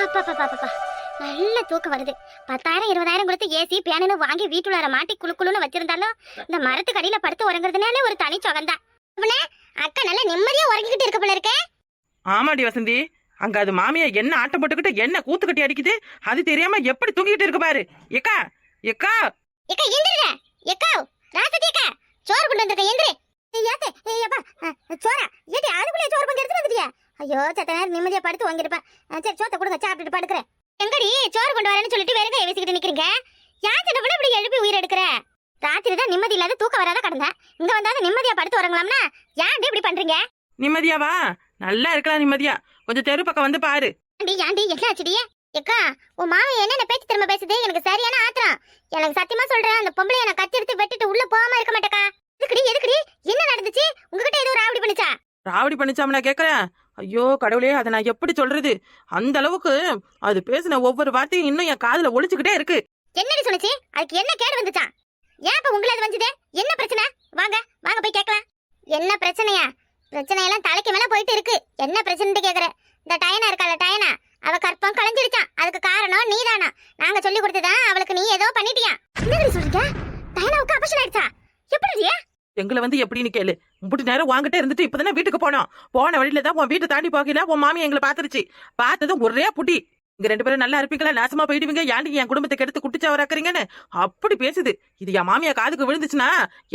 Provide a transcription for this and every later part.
அப்பா நல்ல தூக்கம் வருது. 10,000 20,000 கொடுத்து ஏசி பேனு வாங்கி வீட்டுள்ளார மாட்டி குளுக்குளுன்னு வச்சிருந்தாலும் இந்த மரத்துக்கு அடியில படுத்து உறங்குறதுனால ஒரு தனி சுகம்தான். அக்கா நல்லா நிம்மதியா உறங்கிக்கிட்டு இருக்க போல இருக்கே. ஆமாடி வசந்தி, அங்க அது மாமியா என்ன ஆட்டம் போட்டுக்கிட்டு என்ன கூத்து கட்டி அடிக்குது, அது தெரியாம எப்படி தூங்கிட்டு இருக்கு பாரு. ஏக்கா ஏக்கா ஏக்கா எந்திருங்க. ஏக்கா ராசதி அக்கா சோறு கொண்டு வந்திருக்க எந்திரு. ஏத்தே ஏப்பா சோறா ஏடி அதுக்குள்ளே சோறு கொஞ்சம் எடுத்து வந்துட்டியா? ஐயோ சத்த நேரம் நிம்மதியா படுத்து வாங்கிருப்பேன். சரி சோத்தை கொடுங்க சாப்பிட்டுட்டு படுக்கிறேன். எங்கடி சோறு கொண்டு வரேன்னு சொல்லிட்டு வேற எங்க வீசிக்கிட்டு நிக்கிறீங்க? யார் சின்ன பிள்ளை இப்படி எழுப்பி உயிர் எடுக்கிற? ராத்திரி தான் நிம்மதி இல்லாத தூக்கம் வராத கடந்தேன். இங்க வந்தாலும் நிம்மதியா படுத்து உறங்கலாம்னா ஏன்டி இப்படி பண்றீங்க? நிம்மதியாவா? நல்லா இருக்கலாம் நிம்மதியா. கொஞ்சம் தெரு பக்கம் வந்து பாரு. ஏன்டி என்ன ஆச்சுடியே? ஏக்கா உன் மாமி என்னென்ன பேச்சு திரும்ப பேசுது? எனக்கு சரியான ஆத்திரம். எனக்கு சத்தியமா சொல்றேன், அந்த பொம்பளைய நான் கத்தி எடுத்து வெட்டிட்டு உள்ள போகாம இருக்க மாட்டேக்கா. எதுக்குடி என்ன நடந்துச்சு? உங்ககிட்ட ஏதோ ராவடி பண்ணிச்சா? ராவடி பண்ணிச்சாம நான் கேக்குறேன். ஐயோ கடவுளே, அதை நான் எப்படி சொல்றது? அந்த அளவுக்கு அது பேசின ஒவ்வொரு வார்த்தையும் இன்னும் என் காதுல ஒழிச்சுக்கிட்டே இருக்கு. என்னடி சொன்னுச்சு? அதுக்கு என்ன கேடு வந்துச்சா? ஏன் இப்ப உங்களை அது வந்தது? என்ன பிரச்சனை? வாங்க வாங்க போய் கேட்கலாம். என்ன பிரச்சனையா? பிரச்சனையெல்லாம் தலைக்கு மேல போயிட்டு இருக்கு. என்ன பிரச்சனைன்னு கேக்குற? இந்த டயனா இருக்கால டயனா, அவ கற்பம் களைஞ்சிருச்சான். அதுக்கு காரணம் நீதானா? நாங்க சொல்லி கொடுத்ததான் அவளுக்கு நீ ஏதோ பண்ணிட்டியா? என்னடி சொல்றீங்க? டயனாவுக்கு ஆபரேஷன் ஆயிடுச்சா? எப்படி? எங்களை வந்து எப்படின்னு கேளு. முப்பது நேரம் வாங்கிட்டே இருந்துட்டு இப்பதானே வீட்டுக்கு போனோம். போன வழியில தான் உன் வீட்டை தாண்டி போகல உன் மாமி எங்களை பாத்துருச்சு. பார்த்ததும் ஒரே புட்டி. இங்க 2 பேரும் நல்லா இருப்பீங்களா, நாசமா போயிடுவீங்க, ஏன்டி என் குடும்பத்தை கெடுத்து குட்டிச்சா வராக்குறீங்கன்னு அப்படி பேசுது. இது என் மாமியா காதுக்கு விழுந்துச்சுன்னா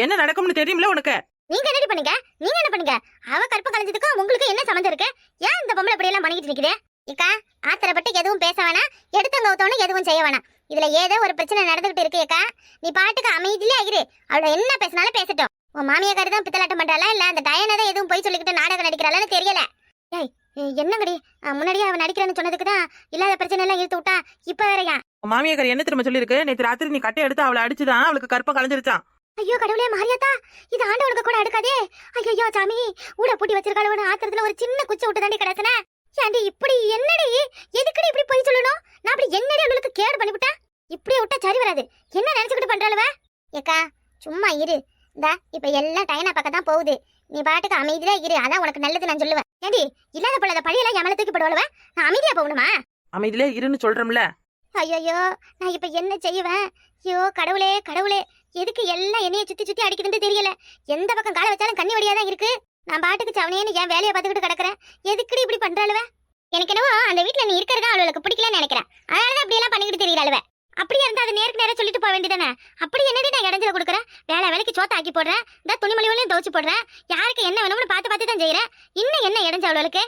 என்ன நடக்கும்னு தெரியுமில உனக்கு. நீங்க என்ன பண்ணீங்க? நீங்க என்ன பண்ணீங்க? அவ கற்ப கலைஞ்சதுக்கு உங்களுக்கு என்ன சம்மந்தம் இருக்கு? ஏன் இந்த பொம்பளை இப்படி எல்லாம் பண்ணிக்கிட்டு நிக்குது? இக்கா ஆத்திரப்பட்டு எதுவும் பேச வேணாம், எடுத்தங்கவுத்தோன்னு எதுவும் செய்ய வேணாம். இதுல ஏதோ ஒரு பிரச்சனை நடந்துகிட்டு இருக்கு. அக்கா நீ பாட்டுக்கு அமைதியிலே ஆகிரு. அவள என்ன பேசினாலும் பேசட்டும். உன் மாமியாக்காரி தான் பித்தலாட்டம் பண்றாளா இல்ல அந்த டயனை தான் எதுவும் போய் சொல்லிக்கிட்டு நாடகம் நடிக்கிறாளான்னு தெரியல. ஏய் என்னங்கடி, முன்னாடியே அவன் நடிக்கிறேன்னு சொன்னதுக்கு தான் இல்லாத பிரச்சனை எல்லாம் இழுத்து விட்டா இப்ப வேறயா? உன் மாமியாக்காரி என்ன திரும்ப சொல்லிருக்கு? நேற்று ராத்திரி நீ கட்டை எடுத்து அவளை அடிச்சுதான் அவளுக்கு கற்பம் கலைஞ்சிருச்சான். ஐயோ கடவுளே மாரியாத்தா, இது ஆண்டவனுக்கு கூட அடுக்காதே. ஐயோ சாமி, ஊட பூட்டி வச்சிருக்காளவன ஆத்திரத்துல ஒரு சின்ன குச்சி விட்டு தாண்டி கிடக்குன. ஏண்டி இப்படி என்னடி? எதுக்குடி இப்படி போய் சொல்லணும்? நான் அப்படி என்னடி அவளுக்கு கேடு பண்ணிவிட்டா? இப்படியே விட்டா சரி வராது. என்ன நினைச்சுக்கிட்டு பண்றாளுவ? ஏக்கா சும்மா இரு. இந்தா இப்ப எல்லாம் டயனா பக்கம் தான் போகுது. நீ பாட்டுக்கு அமைதியா இரு, அதான் உனக்கு நல்லது நான் சொல்லுவேன். ஏண்டி இல்லாத போல பழியெல்லாம் எமல தூக்கி போடுவாளுவ? நான் அமைதியா போகணுமா? அமைதியிலே இருன்னு சொல்றோம்ல. ஐயோ நான் இப்ப என்ன செய்வேன்? ஐயோ கடவுளே கடவுளே, எதுக்கு எல்லாம் என்னைய சுத்தி சுத்தி அடிக்குதுன்னு தெரியல. எந்த பக்கம் காலை வச்சாலும் கண்ணி வடியாதான் இருக்கு. நான் பாட்டுக்கு சவனேன்னு என் வேலையை பார்த்துக்கிட்டு கிடக்குறேன். எதுக்குடி இப்படி பண்றாளுவ? எனக்கு என்னவோ அந்த வீட்டுல நீ இருக்கிறதா அவளுக்கு பிடிக்கலன்னு நினைக்கிறேன். அதனாலதான் இப்படி எல்லாம் பண்ணிக்கிட்டு தெரியறாளுவ. அப்படியே இருந்தா அது நேருக்கு நேரம் சொல்லிட்டு போக வேண்டியதானே? அப்படி என்னடி நான் இடைஞ்சல கொடுக்குறேன்? வேலைக்கு சோத்த ஆக்கி போடுறேன், இந்த துணிமணிகளையும் துவச்சு போடுறேன், யாருக்கு என்ன வேணும்னு பார்த்து தான் செய்யறேன். இன்னும் என்ன இடைஞ்ச அவளுக்கு?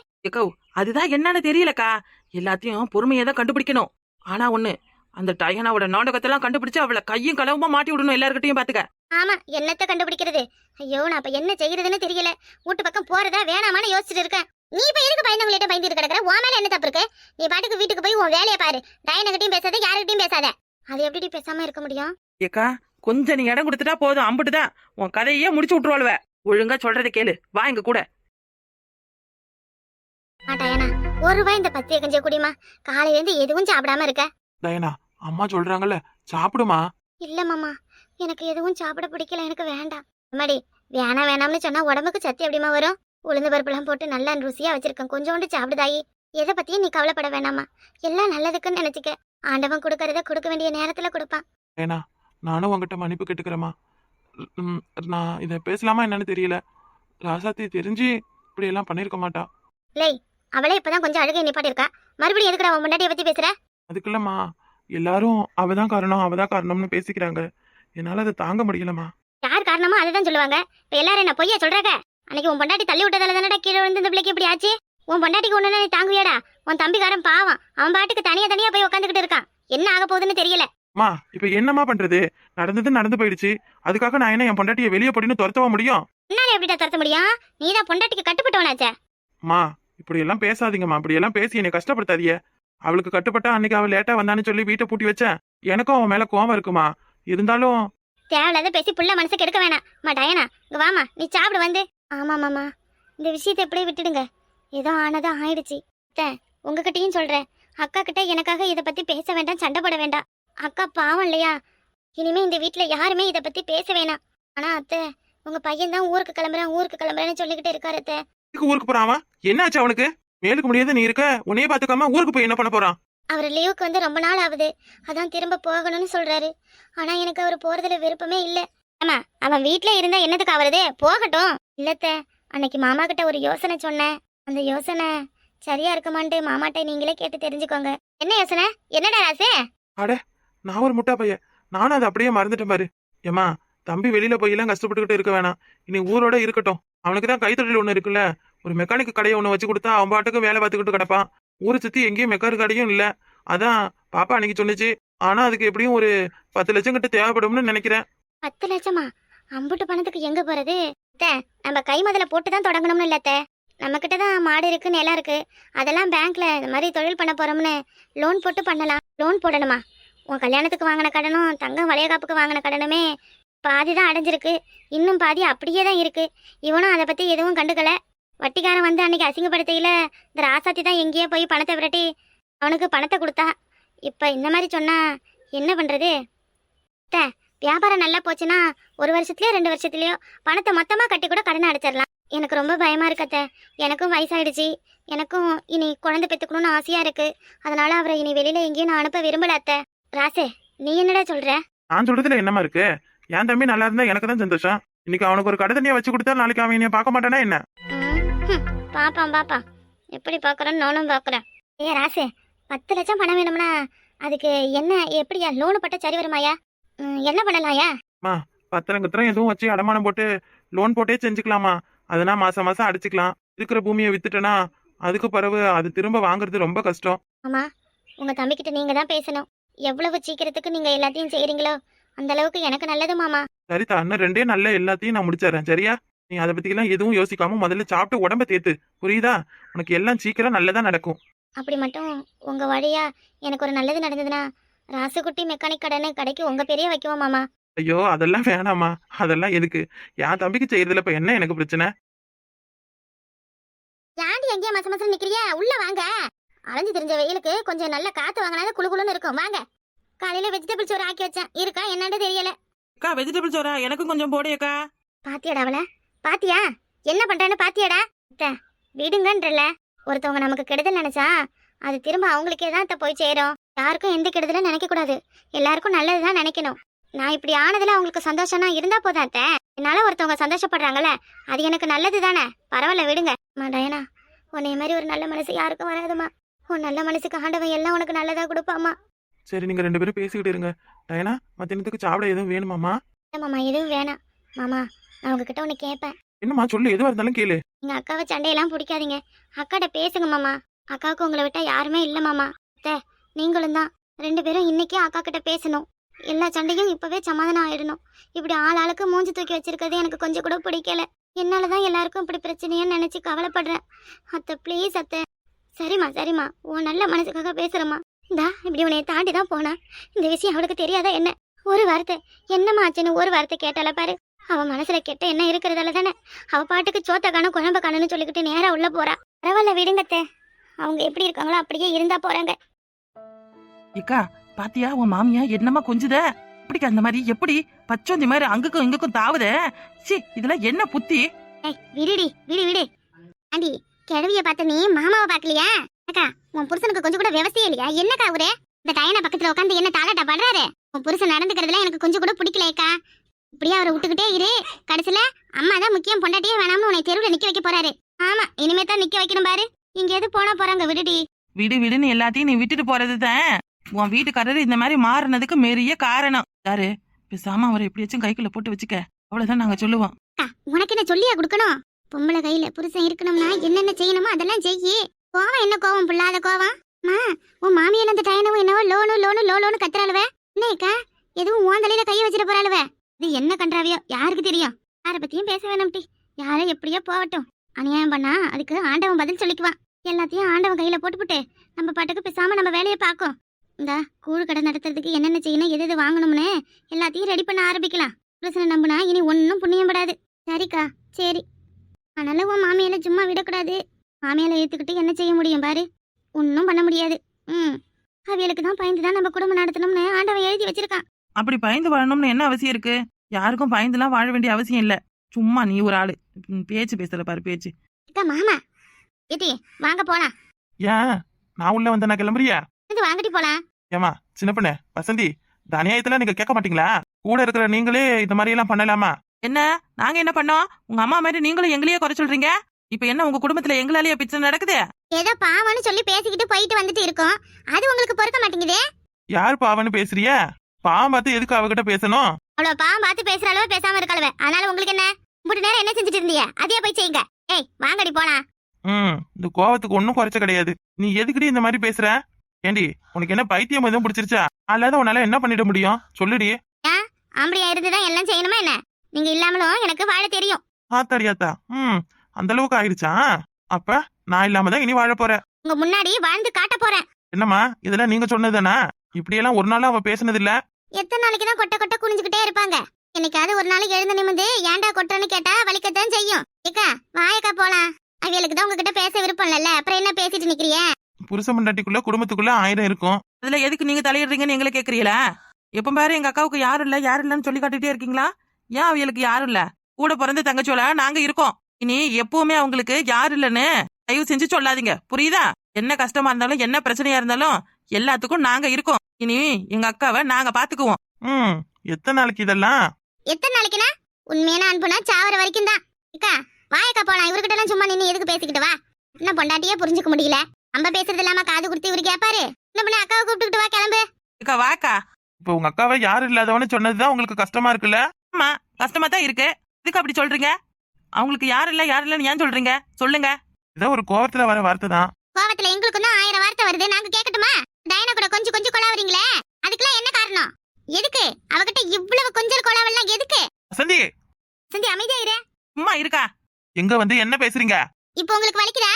அதுதான் என்னன்னு தெரியலக்கா. எல்லாத்தையும் பொறுமையா தான் கண்டுபிடிக்கணும். ஆனா ஒண்ணு, அந்த டயனாவோட நாடகத்தெல்லாம் கண்டுபிடிச்சு அவளை கையும் களவுமா மாட்டி விடணும் எல்லார்கிட்டையும் பாத்துக்க. ஆமா, என்னத்த கண்டுபிடிக்கிறது? ஐயோ நான் அப்ப என்ன செய்யறதுன்னு தெரியல. வீட்டு பக்கம் போறதா வேணாமான்னு யோசிச்சுட்டு இருக்கேன். நீ இப்ப எதுக்கு பயந்தவங்கள்ட்ட பயந்துட்டு கிடக்குற? உன் மேல என்ன தப்பு இருக்கு? நீ பாட்டுக்கு வீட்டுக்கு போய் உன் வேலையை பாரு. டயனகிட்டையும் பேசாத, யாருக்கிட்டையும் பேசாத. அது எப்படி பேசாம இருக்க முடியும்? ஏக்கா கொஞ்சம் நீ இடம் கொடுத்துட்டா போதும், அம்புட்டுதான் உன் கதையே முடிச்சு விட்டுருவாளுவ. ஒழுங்கா சொல்றதை கேளு, வா எங்க கூட. டயனா ஒரு ரூபாய் இந்த 10 கஞ்சிய குடிமா. காலையில இருந்து எதுவும் சாப்பிடாம இருக்க. டயனா அம்மா சொல்றாங்கல்ல, சாப்பிடுமா. இல்ல மாமா, எனக்கு எதுவும் சாப்பிட பிடிக்கல, எனக்கு வேண்டாம். அம்மாடி வேணாம்னு சொன்னா உடம்புக்கு சத்து எப்படிமா வரும்? உளுந்து பருப்புலாம் போட்டு நல்லா ருசியா வச்சிருக்கேன், கொஞ்சோண்டு சாப்பிடுதாயி. எதை பத்தியும் நீ கவலைப்பட வேணாமா. எல்லாம் நல்லதுக்குன்னு நினைச்சுக்க. ஆண்டவன் கொடுக்கறத கொடுக்க வேண்டிய நேரத்துல கொடுப்பான். டயனா நானும் உங்ககிட்ட மன்னிப்பு கேட்டுக்கிறேம்மா. நான் இதை பேசலாமா என்னன்னு தெரியல. ராசாத்தி தெரிஞ்சு இப்படி எல்லாம் பண்ணிருக்க மாட்டா. லேய் அவளே இப்பதான் கொஞ்சம் அழுகை நிப்பாட்டிருக்கா. மறுபடியும் எதுக்குடா உன் முன்னாடியை பத்தி பேசுற? அதுக்குள்ளம்மா எல்லாரும் அவதான் காரணம்னு பேசிக்கிறாங்க. என்னால அதை தாங்க முடியலம்மா. யார் காரணமோ அதுதான் சொல்லுவாங்க. இப்ப எல்லாரும் என்ன பொய்யா சொல்றாங்க? அன்னைக்கு உன் பொண்டாட்டி தள்ளி விட்டதால தானடா கீழே விழுந்து இந்த பிள்ளைக்கு இப்படி ஆச்சு. உன் பொண்டாட்டிக்கு ஒண்ணுன்னா நீ தாங்குவியாடா? உன் தம்பிக்காரன் பாவம், அவன் பாட்டுக்கு தனியா போய் உட்காந்துக்கிட்டு இருக்கான். என்ன ஆக போகுதுன்னு தெரியல. மா இப்ப என்னம்மா பண்றது? நடந்து போயிடுச்சு. அதுக்காக நான் என்ன என் பொண்டாட்டியை வெளியே போடின்னு துரத்தவ முடியும்? என்னால எப்படிடா துரத்த முடியும்? நீதான் பொண்டாட்டிக்கு கட்டுப்பட்டவனாச்சே. மா இப்படி எல்லாம் பேசாதீங்கம்மா. இப்படி எல்லாம் பேசி என்னை கஷ்டப்படுத்தாதீங்க. அவளுக்கு கட்டுப்பட்டா அன்னைக்கு அவள் லேட்டா வந்தான்னு சொல்லி வீட்டை பூட்டி வச்சேன். எனக்கும் அவன் மேல கோவம் இருக்குமா. இருந்தாலும் தேவையில்லாத பேசி புள்ள மனசுக்கு எடுக்க வேணாம். டயனா இங்க வாமா, நீ சாப்பிடு வந்து. ஆமா மாமா, இந்த விஷயத்தை எப்படியே விட்டுடுங்க. ஏதோ ஆனதான் ஆயிடுச்சு. உங்ககிட்டயும் சொல்றேன், அக்கா கிட்ட எனக்காக இதை பத்தி பேச வேண்டாம், சண்டை போட வேண்டாம். அக்கா பாவம் இல்லையா? இனிமே இந்த வீட்டுல யாருமே இதை பத்தி பேச வேணாம். ஆனா அத்தை, உங்க பையன் தான் ஊருக்கு கிளம்புறேன்னு சொல்லிக்கிட்டு இருக்காரு. அத்தை ஊருக்கு போறான். என்னாச்சு அவனுக்கு? மேலுக்கு முடியாது நீ இருக்க, உன்னையே பாத்துக்காம ஊருக்கு போய் என்ன பண்ண போறான்? அவர் லீவுக்கு வந்து ரொம்ப நாள் ஆகுது, அதான் திரும்ப போகணும்னு சொல்றாரு. ஆனா எனக்கு அவர் போறதுல விருப்பமே இல்ல. ஆமா, அவன் வீட்ல இருந்தா என்னத்துக்கு ஆவறது, போகட்டும். இல்லத்த, அன்னைக்கு மாமா கிட்ட ஒரு யோசனை சொன்னேன். அந்த யோசனை சரியா இருக்குமான்ட்டு மாமாட்ட நீங்களே கேட்டு தெரிஞ்சுக்கோங்க. என்ன யோசனை? என்னடா ராசே? நான் ஒரு முட்டா பையன், நானும் அதை அப்படியே மறந்துட்டேன் பாரு. ஏமா, தம்பி வெளியில போய் எல்லாம் கஷ்டப்பட்டுக்கிட்டு இருக்க வேணாம், இனி ஊரோட இருக்கட்டும். அவனுக்கு தான் கைத்தொழில் ஒண்ணு இருக்குல்ல, ஒரு மெக்கானிக் கடையை ஒண்ணு வச்சு கொடுத்தா அவன் பாட்டுக்கு வேலை பார்த்துக்கிட்டு கிடப்பான். ஊரை சுத்தி எங்கேயும் மெக்கானிக் கடையும் இல்ல. அதான் பாப்பா அன்னைக்கு சொன்னுச்சு. ஆனா அதுக்கு எப்படியும் ஒரு 10 லட்சம் கிட்ட தேவைப்படும்னு நினைக்கிறேன். 10 லட்சமா? அம்புட்டு பணத்துக்கு எங்க போறது? நம்ம கை முதல்ல போட்டு தான் தொடங்கணும்னு இல்ல அத்தை. நம்ம கிட்ட தான் மாடு இருக்கு, நிலம் இருக்கு. அதெல்லாம் பேங்க்ல இந்த மாதிரி தொழில் பண்ண போறோம்னு லோன் போட்டு பண்ணலாம். லோன் போடணுமா? உன் கல்யாணத்துக்கு வாங்கின கடனும் தங்கம் வளையகாப்புக்கு வாங்கின கடனுமே பாதி தான் அடைஞ்சிருக்கு, இன்னும் பாதி அப்படியே தான் இருக்கு. இவனும் அதை பத்தி எதுவும் கண்டுக்கல. வட்டிக்காரன் வந்து அன்னைக்கு அசிங்கப்படுத்தையில இந்த ராசாத்தி தான் எங்கேயோ போய் பணத்தை விரட்டி அவனுக்கு பணத்தை கொடுத்தா. இப்ப இந்த மாதிரி சொன்னா என்ன பண்றது? வியாபாரம் நல்லா போச்சுன்னா 1 வருஷத்துலயோ 2 வருஷத்துலயோ பணத்தை மொத்தமா கட்டி கூட கடனை அடைச்சிடலாம். எனக்கு ரொம்ப பயமா இருக்கத்த. எனக்கும் வயசாயிடுச்சு, எனக்கும் இனி குழந்தை பெத்துக்கணும்னு ஆசையா இருக்கு. அதனால அவரை இனி வெளியில எங்கேயும் நான் அனுப்ப விரும்பல அத்தை. ராசே, நீ என்னடா சொல்ற? நான் சொல்றதுல என்னமா இருக்கு? என் தம்பி நல்லா இருந்தா எனக்கு தான் சந்தோஷம். இன்னைக்கு அவனுக்கு ஒரு கடை தண்ணியா வச்சு கொடுத்தா நாளைக்கு அவன் என்னைய பார்க்க மாட்டானா என்ன? பாப்பா எப்படி பாக்குறேன்னு நானும் பாக்குறேன். ராசே, 10 லட்சம் பணம் வேணும்னா அதுக்கு என்ன, எப்படியா லோனு பட்ட சரி வருமாயா? என்ன பண்ணலாயா? பத்திரம் கித்திரம் எதுவும் வச்சு அடமானம் போட்டு லோன் போட்டே செஞ்சுக்கலாமா? அதனா மாசம் மாசம் அடிச்சுக்கலாம். இருக்கிற பூமியை வித்துட்டனா அதுக்கு பிறகு அது திரும்ப வாங்குறது ரொம்ப கஷ்டம். ஆமா, உங்க தம்பிக்கிட்ட நீங்க தான் பேசணும். எவ்வளவு சீக்கிரத்துக்கு நீங்க எல்லாத்தையும் செய்யறீங்களோ அந்த அளவுக்கு எனக்கு நல்லது மாமா. சரிதா, இன்னும் 2 நல்ல எல்லாத்தையும் நான் முடிச்சிடறேன். சரியா? நீ அதை பத்தி எல்லாம் எதுவும் யோசிக்காம முதல்ல சாப்பிட்டு உடம்ப தேத்து. புரியுதா? உனக்கு எல்லாம் சீக்கிரம் நல்லதா நடக்கும். அப்படி மட்டும் உங்க வழியா எனக்கு ஒரு நல்லது நடந்ததுன்னா ராசுகுட்டி மெக்கானிக் கடனை கடைக்கு உங்க பேரையே வைக்குவோம் மாமா. ஐயோ, அதெல்லாம் வேணாமா. அதெல்லாம் எதுக்கு? என் தம்பிக்கு செய்யறதுல இப்ப என்ன எனக்கு பிரச்சனை? ஏன்டி எங்கேயா மச மசம் நிக்கிறியா? உள்ள வாங்க. அலைஞ்சு தெரிஞ்ச வெயிலுக்கு கொஞ்சம் நல்ல காத்து வாங்கினாதான் குளு குளுன்னு இருக்கும். வாங்க. காலையில வெஜிடபிள் சோறு ஆக்கி வச்சேன், இருக்கா என்னன்னு தெரியல. அக்கா, வெஜிடபிள் சோறா? எனக்கும் கொஞ்சம் போடையக்கா. பாத்தியாடா அவள? பாத்தியா என்ன பண்றான்னு? பாத்தியாடா? விடுங்கன்றல. ஒருத்தவங்க நமக்கு கெடுதல் நினைச்சா அது திரும்ப அவங்களுக்கே தான் போய் சேரும். யாருக்கும் எந்த கெடுதலும் நினைக்க கூடாது, எல்லாருக்கும் நல்லதுதான் நினைக்கணும். நான் இப்படி ஆனதுல அவங்களுக்கு சந்தோஷம்னா இருந்தா போதாத்த. என்னால ஒருத்தவங்க சந்தோஷப்படுறாங்கல்ல, அது எனக்கு நல்லது தானே. பரவாயில்ல, விடுங்க. டயனா, உன்னைய மாதிரி ஒரு நல்ல மனசு யாருக்கும் வராதுமா. உன் நல்ல மனசுக்கு ஆண்டவன் எல்லாம் உனக்கு நல்லதா கொடுப்பாமா. சரி, நீங்க 2 பேரும் பேசிக்கிட்டு இருங்க. டயனா, மத்தியானத்துக்கு சாப்பிட எதுவும் வேணுமாமா? மாமா எதுவும் வேணாம் மாமா. நான் உங்ககிட்ட ஒண்ணு கேட்பேன். என்னம்மா சொல்லு, எதுவா இருந்தாலும் கேளு. நீங்க அக்காவை சண்டையெல்லாம் பிடிக்காதீங்க, அக்காட்ட பேசுங்க மாமா. அக்காவுக்கு உங்களை விட்டா யாருமே இல்ல மாமா. நீங்களும் தான். 2 பேரும் இன்னைக்கே அக்கா கிட்ட பேசணும். எல்லா சண்டையும் இப்பவே சமாதானம் ஆயிடணும். இப்படி ஆளுக்கு மூஞ்சி தூக்கி வச்சிருக்கிறது எனக்கு கொஞ்சம் கூட பிடிக்கல. என்னாலதான் எல்லாருக்கும் இப்படி பிரச்சனைன்னு நினைச்சு கவலைப்படுறேன். அத்தை ப்ளீஸ் அத்தை. சரிம்மா, உன் நல்ல மனசுக்காக பேசுறமா. இந்தா இப்படி உன்னைய தாண்டி தான் போனா. இந்த விஷயம் அவளுக்கு தெரியாதா என்ன? ஒரு வார்த்தை என்னம்மா ஆச்சுன்னு ஒரு வார்த்தை கேட்டால பாரு. அவ மனசுல கெட்ட என்ன இருக்கிறதால தானே அவ பாட்டுக்கு சோத்த காணும் குழம்ப காணும்னு சொல்லிக்கிட்டு நேரா உள்ள போறா. பரவாயில்ல, விடுங்கத்தே. அவங்க எப்படி இருக்காங்களோ அப்படியே இருந்தா போறாங்க. இக்கா, பாத்தியா உன் மாமியா என்னமா கொஞ்சுத? இப்படிக்கா அந்த மாதிரி எப்படி பச்சோந்தி மாதிரி அங்குக்கும் இங்குக்கும் தாவுத? சி, இதெல்லாம் என்ன புத்தி? விடு. ஆண்டி, கிழவிய பார்த்த நீ மாமாவை பாக்கலையா? அக்கா, உன் புருஷனுக்கு கொஞ்சம் கூட விவசாயம் இல்லையா? என்னக்கா அவரு இந்த டயனா பக்கத்துல உட்காந்து என்ன தாளாட்டா பண்றாரு? உன் புருஷன் நடந்துக்கிறதுல எனக்கு கொஞ்சம் கூட பிடிக்கலையக்கா. இப்படியே அவரை விட்டுக்கிட்டே இரு. கடைசியில அம்மா தான் முக்கியம், பொண்டாட்டியே வேணாம்னு உன்னை தெருவில் நிக்க வைக்க போறாரு. ஆமா, இனிமே தான் நிக்க வைக்கணும் பாரு. இங்க எது போனா போறாங்க, விடுடி. விடுன்னு எல்லாத்தையும் நீ விட்டுட்டு போறதுதான் உன் வீட்டுக்காரரு இந்த மாதிரி மாறினதுக்கு பெரிய காரணம். யாரு? பேசாம அவரை எப்படியாச்சும் கைக்குள்ள போட்டு வச்சுக்க, அவ்வளவுதான் நாங்க சொல்லுவோம். உனக்கு என்ன சொல்லியா கொடுக்கணும்? பொம்பளை கையில புருஷன் இருக்கணும்னா என்னென்ன செய்யணுமோ அதெல்லாம் செய்யி. கோவம் என்ன கோவம், புள்ளாத கோவம். உன் மாமியார் அந்த டயனவும் என்னவோ லோனு கத்துறாளுவ. என்னக்கா, எதுவும் உன் தலையில கைய வச்சிட போறாளுவ. இது என்ன கண்டாவியோ யாருக்கு தெரியும்? யார பத்தியும் பேச வேணாம் டி. யாரும் எப்படியோ போகட்டும். அநியாயம் பண்ணா அதுக்கு ஆண்டவன் பதில் சொல்லிக்குவான். எல்லாத்தையும் ஆண்டவன் கையில போட்டுப்புட்டு நம்ம பாட்டுக்கு பேசாம நம்ம வேலையை பார்க்கும். இந்த கூழ் கடை நடத்துறதுக்கு என்னென்ன செய்யணும், எது வாங்கணும்னு எல்லாத்தையும் ரெடி பண்ண ஆரம்பிக்கலாம். புருஷனை நம்பினா இனி ஒன்னும் புண்ணியம் படாது. சரிக்கா, சரி. அதனால உன் மாமியால சும்மா விடக்கூடாது. மாமியால ஏத்துக்கிட்டு என்ன செய்ய முடியும் பாரு? ஒன்னும் பண்ண முடியாது. அவியலுக்கு தான் பயந்துதான் நம்ம குடும்பம் நடத்தணும்னு ஆண்டவன் எழுதி வச்சிருக்கான். அப்படி பயந்து வாழணும்னு என்ன அவசியம் இருக்கு? யாருக்கும் பயந்துலாம் வாழ வேண்டிய அவசியம் இல்ல. சும்மா நீ ஒரு ஆளு பேச்சு பேசல பாரு பேச்சு. மாமா ஏட்டி வாங்க போலாம். ஏன் நான் உள்ள வந்தேன், நான் கிளம்புறியா? இது வாங்கடி போலாம். ஏமா சின்ன பொண்ணு வசந்தி, இந்த அநியாயத்துல நீங்க கேட்க மாட்டீங்களா? கூட இருக்கிற நீங்களே இந்த மாதிரி எல்லாம் பண்ணலாமா? என்ன நாங்க என்ன பண்ணோம்? உங்க அம்மா மாதிரி நீங்களும் எங்களையே குறை சொல்றீங்க. இப்ப என்ன உங்க குடும்பத்துல எங்களாலேயே பிரச்சனை நடக்குது? ஏதோ பாவம்னு சொல்லி பேசிக்கிட்டு போயிட்டு வந்துட்டு இருக்கோம். அது உங்களுக்கு பொறுக்க மாட்டேங்குதே. யார் பாவன்னு பேசுறிய? பாவம் பார்த்து எதுக்கு அவகிட்ட பேசணும்? அவ்வளவு பாவம் பார்த்து பேசுற அளவு பேசாம இருக்காளவே. அதனால உங்களுக்கு என்ன? மூணு நேரம் என்ன செஞ்சுட்டு இருந்தீங்க? அதையே போய் செய்யுங்க. ஏய் வாங்கடி போலாம். இந்த கோவத்துக்கு ஒன்னும் குறைச்ச கிடையாது. நீ எதுக்குடி இந்த மாதிரி பேசுற? ஏண்டி உனக்கு என்ன பைத்தியம் எதுவும் பிடிச்சிருச்சா? அல்லாத உன்னால என்ன பண்ணிட முடியும் சொல்லுடி. ஆம்படியா இருந்துதான் எல்லாம் செய்யணுமா என்ன? நீங்க இல்லாமலும் எனக்கு வாழ தெரியும். ஆத்தாடியாத்தா, அந்த அளவுக்கு ஆயிடுச்சா? அப்ப நான் இல்லாமதான் இனி வாழ போற. உங்க முன்னாடி வாழ்ந்து காட்ட போறேன். என்னம்மா இதெல்லாம் நீங்க சொன்னதுதானா? இப்படியெல்லாம் ஒரு நாளும் அவ பேசுனது இல்ல. எத்தனை நாளைக்கு தான் கொட்ட கொட்ட குனிஞ்சுக்கிட்டே இருப்பாங்க? என்னைக்காவது ஒரு நாளைக்கு எழுந்து நிமிந்து ஏன்டா கொட்டன்னு கேட்டா வலிக்கத்தான் செய்யும். ஏக்கா வாயக்கா போலாம். அவியலுக்கு தான் உங்ககிட்ட பேச விருப்பம் இல்லல்ல, அப்புறம் என்ன பேசிட்டு நிக்கிறிய? புருஷ மண்டாட்டிக்குள்ள குடும்பத்துக்குள்ள 1000 இருக்கும். அதுல எதுக்கு நீங்க தலையிடுறீங்கன்னு எங்களை கேக்குறீங்களா? எப்ப பாரு எங்க அக்காவுக்கு யாரும் இல்லன்னு சொல்லி காட்டிட்டே இருக்கீங்களா? ஏன் அவங்களுக்கு யாரும் இல்ல? கூட பிறந்த தங்கச்சோல நாங்க இருக்கோம். இனி எப்பவுமே அவங்களுக்கு யாரு இல்லன்னு தயவு செஞ்சு சொல்லாதீங்க, புரியுதா? என்ன கஷ்டமா இருந்தாலும் என்ன பிரச்சனையா இருந்தாலும் எல்லாத்துக்கும் நாங்க இருக்கோம். இனி எங்க அக்காவை நாங்க பாத்துக்குவோம். எத்தனை நாளைக்கு இதெல்லாம்? எத்தனை நாளைக்குனா? உண்மையான அன்புனா சாவர வரைக்கும் தான். அக்கா வாயக்கா போலாம். இவர்கிட்ட எல்லாம் சும்மா நின்னு எதுக்கு பேசிக்கிட்டு வா? என்ன பொண்டாட்டியே புரிஞ்சுக்க முடியல. நம்ம பேசுறது இல்லாம காது குடுத்து இவரு கேப்பாரு. என்ன பண்ண அக்காவை கூப்பிட்டுக்கிட்டு வா, கிளம்பு. அக்கா வாக்கா. இப்ப உங்க அக்காவை யாரும் இல்லாதவன்னு சொன்னதுதான் உங்களுக்கு கஷ்டமா இருக்குல்ல? ஆமா கஷ்டமா தான் இருக்கு. இதுக்கு அப்படி சொல்றீங்க? அவங்களுக்கு யாரு இல்லன்னு ஏன் சொல்றீங்க? சொல்லுங்க. ஏதோ ஒரு கோவத்துல வர வார்த்தை தான். கோவத்துல எங்களுக்கு தான் 1000 வார்த்தை வருது. நாங்க கேட்கட்டுமா? டயனா கூட கொஞ்சம் கொஞ்சம் கொலாவறீங்களே, அதுக்கெல்லாம் என்ன காரணம்? எதுக்கு அவகிட்ட இவ்வளவு கொஞ்சம் கொலாவெல்லாம் எதுக்கு? வசந்தி சந்தி அமைதியா இரு. சும்மா இருக்கா? எங்க வந்து என்ன பேசுறீங்க? இப்போ உங்களுக்கு வலிக்குதா?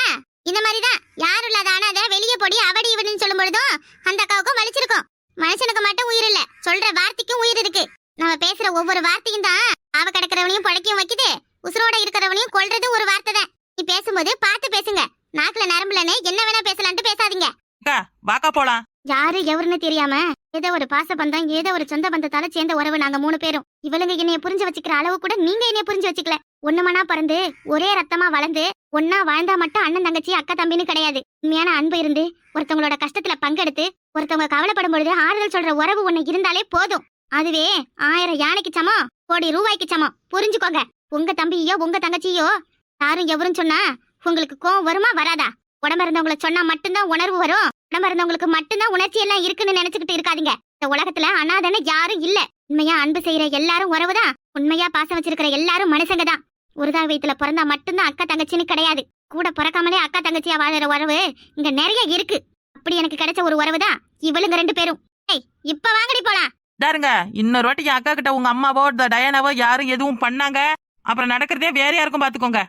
இந்த மாதிரிதான் யாரும் இல்லாத அனாதை வெளியே போடி அவடி இவடின்னு சொல்லும் பொழுதும் அந்த அக்காவுக்கும் வலிச்சிருக்கும். மனுஷனுக்கு மட்டும் உயிர் இல்ல, சொல்ற வார்த்தைக்கும் உயிர் இருக்கு. நம்ம பேசுற ஒவ்வொரு வார்த்தையும் தான் அவ கிடக்கிறவனையும் பழக்கியும் வைக்குது. உசுரோட இருக்கிறவனையும் கொல்றது ஒரு வார்த்தை தான். நீ பேசும்போது பார்த்து பேசுங்க. நாக்குல நரம்புலன்னு என்ன வேணா பேசலான்ட்டு பேசாதீங்க. அக்கா வாக்கா போலாம். யாரு எவருன்னு தெரியாம ஏதோ ஒரு பாச பந்தம், ஏதோ ஒரு சொந்த பந்தத்தால சேர்ந்த உறவு நாங்க 3 பேரும். இவளுங்க என்னைய புரிஞ்சு வச்சுக்கிற அளவு கூட நீங்க என்னைய புரிஞ்சு வச்சுக்கல. ஒண்ணுமனா பிறந்து ஒரே ரத்தமா வளர்ந்து ஒன்னா வாழ்ந்தா மட்டும் அண்ணன் தங்கச்சி அக்கா தம்பின்னு கிடையாது. உண்மையான அன்பு இருந்து ஒருத்தவங்களோட கஷ்டத்துல பங்கெடுத்து ஒருத்தவங்க கவலைப்படும் பொழுது ஆறுதல் சொல்ற உறவு ஒண்ணு இருந்தாலே போதும். அதுவே 1000 யானைக்கு சமம், கோடி ரூபாய்க்கு சமம். புரிஞ்சுக்கோங்க. உங்க தம்பியோ உங்க தங்கச்சியோ யாரும் எவரும் சொன்னா உங்களுக்கு கோவம் வருமா வராதா? உடம்பு இருந்தவங்களை சொன்னா மட்டும்தான் உணர்வு வரும். உடம்பு இருந்தவங்களுக்கு மட்டும்தான் உணர்ச்சி எல்லாம் இருக்குன்னு நினைச்சுக்கிட்டு இருக்காதீங்க. இந்த உலகத்துல அனாதன யாரும் இல்ல. உண்மையா அன்பு செய்யற எல்லாரும் உறவுதான். உண்மையா பாசம் வச்சிருக்கிற எல்லாரும் மனுஷங்க தான். ஒருதா வயித்துல பிறந்தா மட்டும்தான் அக்கா தங்கச்சின்னு கிடையாது. கூட பிறக்காமலே அக்கா தங்கச்சியா வாழற உறவு இங்க நிறைய இருக்கு. அப்படி எனக்கு கிடைச்ச ஒரு உறவு தான் இவளுங்க 2 பேரும். இப்ப வாங்கடி போலாம். தாருங்க, இன்னொரு வாட்டி என் அக்கா கிட்ட உங்க அம்மாவோ டயானாவோ யாரும் எதுவும் பண்ணாங்க, அப்புறம் நடக்கிறதே வேறையா இருக்கும் பாத்துக்கோங்க.